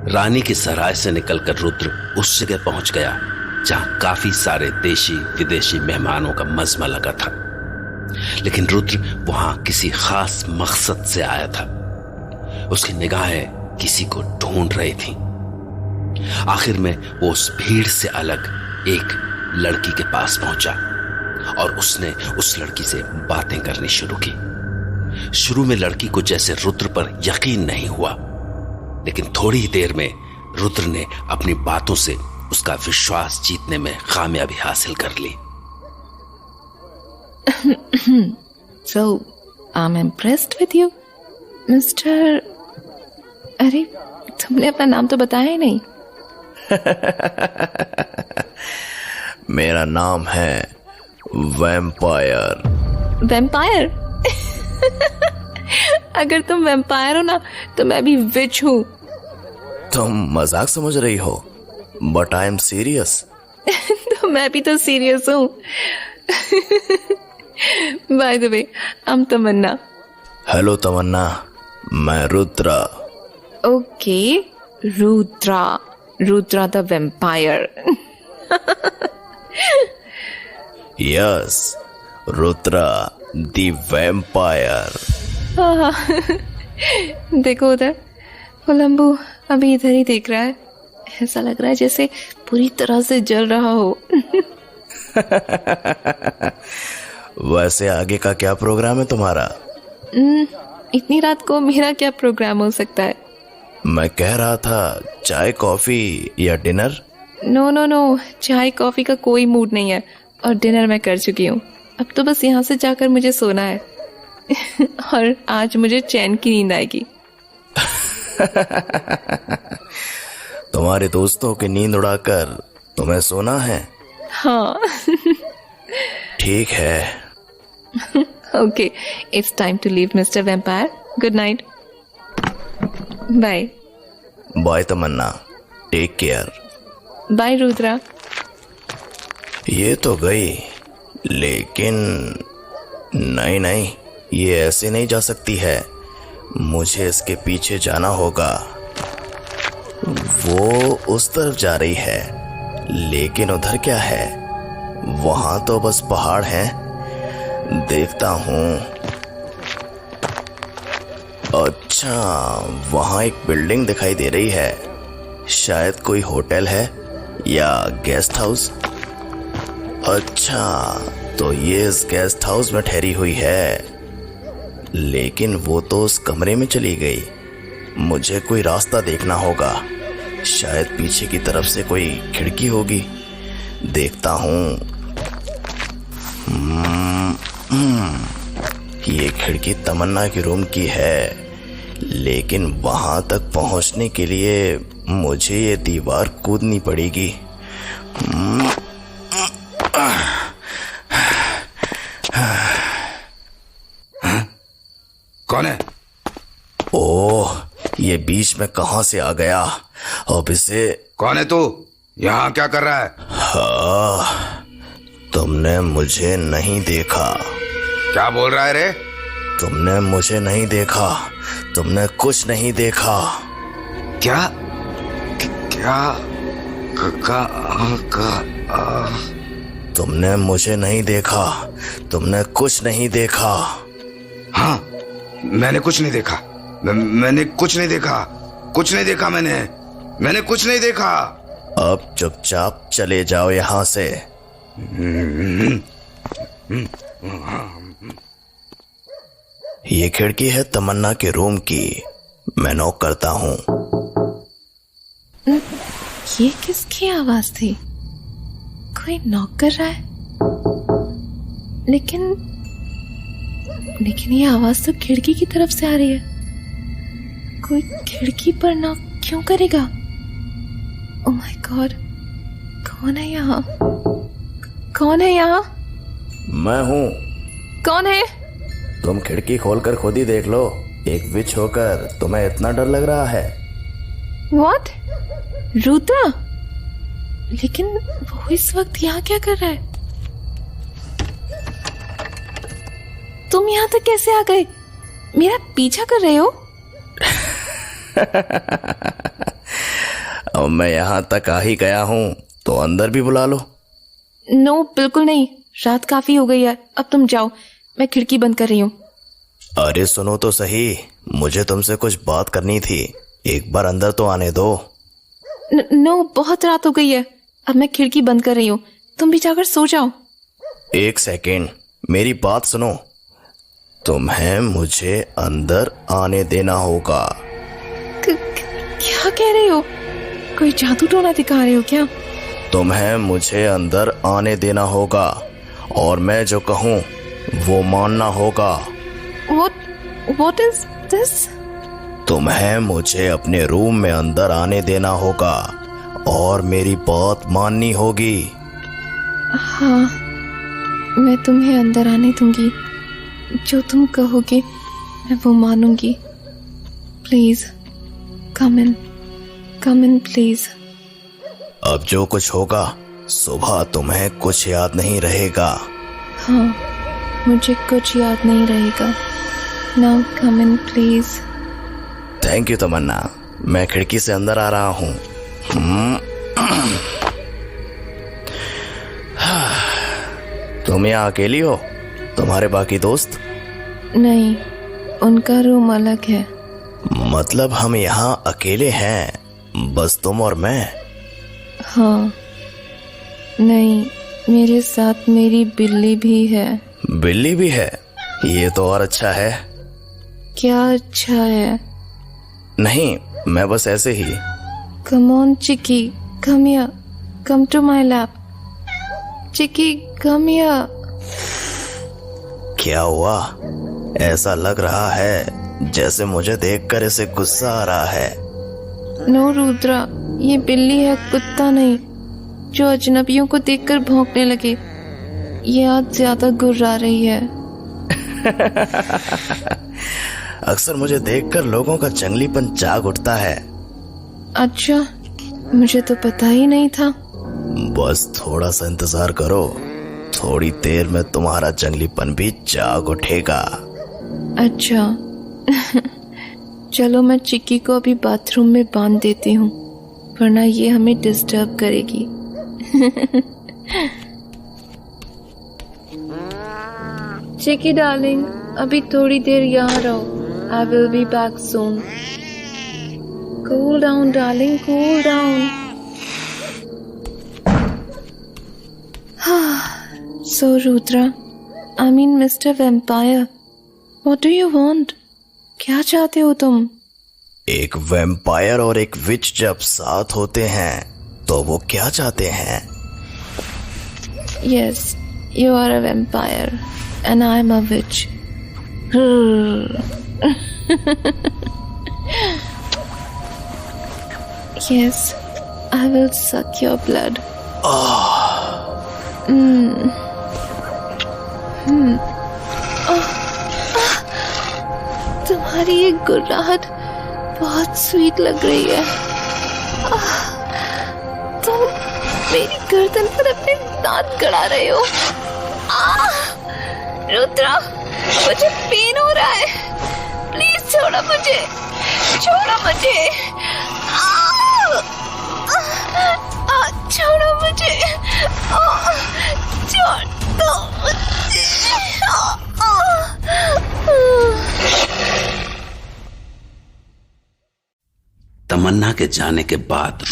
रानी की सराय से निकलकर रुद्र उस जगह पहुंच गया जहां काफी सारे देशी विदेशी मेहमानों का मजमा लगा था। लेकिन रुद्र वहां किसी खास मकसद से आया था। उसकी निगाहें किसी को ढूंढ रही थीं। आखिर में वो उस भीड़ से अलग एक लड़की के पास पहुंचा और उसने उस लड़की से बातें करनी शुरू की। शुरू में लड़की को जैसे रुद्र पर यकीन नहीं हुआ, लेकिन थोड़ी ही देर में रुद्र ने अपनी बातों से उसका विश्वास जीतने में कामयाबी हासिल कर ली। So, I'm impressed with you, Mr. अरे, तुमने अपना नाम तो बताया ही नहीं। मेरा नाम है वैम्पायर। वैम्पायर? अगर तुम वैम्पायर हो ना तो मैं भी विच हूँ। तुम मजाक समझ रही हो, बट आई एम सीरियस। तो मैं भी तो सीरियस हूँ। By the way, I am Tamanna. Hello Tamanna, मैं Rudra. Okay, Rudra the vampire. Yes, Rudra the vampire. देखो उधर, वो लंबू अभी इधर ही देख रहा है। ऐसा लग रहा है जैसे पूरी तरह से जल रहा हो। वैसे आगे का क्या प्रोग्राम है तुम्हारा? इतनी रात को मेरा क्या प्रोग्राम हो सकता है? मैं कह रहा था चाय कॉफी या डिनर। नो, चाय कॉफी का कोई मूड नहीं है और डिनर मैं कर चुकी हूँ। अब तो बस यहाँ से जाकर मुझे सोना है। और आज मुझे चैन की नींद आएगी। तुम्हारे दोस्तों की नींद उड़ाकर तुम्हें सोना है? हाँ। ठीक है। Okay, it's time to leave mister vampire. Good night. Bye. Bye Tamanna, take care. Bye Rudra. ये तो गई, लेकिन नहीं, ये ऐसे नहीं जा सकती है। मुझे इसके पीछे जाना होगा। वो उस तरफ जा रही है, लेकिन उधर क्या है? वहां तो बस पहाड़ है। देखता हूँ। अच्छा, वहां एक बिल्डिंग दिखाई दे रही है। शायद कोई होटल है या गेस्ट हाउस। अच्छा, तो ये इस गेस्ट हाउस में ठहरी हुई है, लेकिन वो तो उस कमरे में चली गई। मुझे कोई रास्ता देखना होगा। शायद पीछे की तरफ से कोई खिड़की होगी। देखता हूँ। ये खिड़की तमन्ना के रूम की है, लेकिन वहां तक पहुंचने के लिए मुझे ये दीवार कूदनी पड़ेगी। कौन है? ओह, ये बीच में कहां से आ गया? अब इसे। कौन है तू? यहाँ क्या कर रहा है? हाँ, तुमने मुझे नहीं देखा। क्या बोल रहा है रे? तुमने मुझे नहीं देखा। तुमने कुछ नहीं देखा। क्या? तुमने मुझे नहीं देखा। तुमने कुछ नहीं देखा। हाँ, मैंने कुछ नहीं देखा। मैंने कुछ नहीं देखा। कुछ नहीं देखा। मैंने कुछ नहीं देखा। अब चुपचाप चले जाओ यहाँ से। ये खिड़की है तमन्ना के रूम की। मैं नॉक करता हूँ। ये किसकी आवाज थी? कोई नॉक कर रहा है, लेकिन ये आवाज तो खिड़की की तरफ से आ रही है। कोई खिड़की पर नॉक क्यों करेगा? ओह माय गॉड, कौन है यहाँ? कौन है यहाँ? मैं हूँ। कौन है? तुम खिड़की खोलकर खुद ही देख लो। एक विच होकर तुम्हें इतना डर लग रहा है? व्हाट? रुद्रा? लेकिन वो इस वक्त यहाँ क्या कर रहा है? तुम यहाँ तक कैसे आ गए? मेरा पीछा कर रहे हो? अब मैं यहाँ तक आ ही गया हूँ तो अंदर भी बुला लो। नो बिल्कुल नहीं, रात काफी हो गई है, अब तुम जाओ, मैं खिड़की बंद कर रही हूँ। अरे सुनो तो सही, मुझे तुमसे कुछ बात करनी थी, एक बार अंदर तो आने दो। नो बहुत रात हो गई है, अब मैं खिड़की बंद कर रही हूँ, तुम भी जाकर सो जाओ। एक सेकेंड, मेरी बात सुनो। तुम्हें मुझे अंदर आने देना होगा। क्या कह रहे हो? कोई जादू टोना दिखा रहे हो क्या? तुम्हें मुझे अंदर आने देना होगा और मैं जो कहूँ वो मानना होगा। What is this? तुम्हें मुझे अपने रूम में अंदर आने देना होगा और मेरी बात माननी होगी। हाँ, मैं तुम्हें अंदर आने दूंगी, जो तुम कहोगे मैं वो मानूंगी। Please come in please. अब जो कुछ होगा सुबह तुम्हें कुछ याद नहीं रहेगा। हाँ, मुझे कुछ याद नहीं रहेगा। Now come in please. Thank you Tamanna, मैं खिड़की से अंदर आ रहा हूँ। तुम यहाँ अकेली हो? तुम्हारे बाकी दोस्त? नहीं, उनका रूम अलग है। मतलब हम यहाँ अकेले हैं, बस तुम और मैं? हाँ, नहीं, मेरे साथ मेरी बिल्ली भी है। बिल्ली भी है? ये तो और अच्छा है। क्या अच्छा है? नहीं, मैं बस ऐसे ही। Come on, Chicky, come here. Come to my lap. Chicky, come here. क्या हुआ? ऐसा लग रहा है जैसे मुझे देखकर इसे गुस्सा आ रहा है। नो रुद्रा, ये बिल्ली है, कुत्ता नहीं, जो अजनबियों को देखकर भौंकने लगे। ये आज ज्यादा गुर्रा रही है। अक्सर मुझे देखकर लोगों का जंगलीपन जाग उठता है। अच्छा, मुझे तो पता ही नहीं था। बस थोड़ा सा इंतजार करो, थोड़ी देर में तुम्हारा जंगलीपन भी जाग उठेगा। अच्छा चलो, मैं चिक्की को अभी बाथरूम में बांध देती हूँ, वरना ये हमें डिस्टर्ब करेगी। चिक्की डार्लिंग, अभी थोड़ी देर यहाँ रहो। I will be back soon. Cool down, darling, cool down. So, Rudra, I mean Mr. Vampire, what do you want? क्या चाहते हो तुम? एक वैम्पायर और एक विच जब साथ होते हैं तो वो क्या चाहते हैं? Yes, you are a vampire and I am a witch. Yes, I will suck your blood. तुम्हारी ये गुर्राहट बहुत स्वीट लग रही है। तुम मेरी गर्दन पर अपने दांत गड़ा रहे हो। रुद्रा, मुझे पेन हो रहा है, प्लीज छोड़ो मुझे, छोड़ो मुझे, छोड़ो मुझे, छोड़ दो मुझे। तमन्ना के जाने के बाद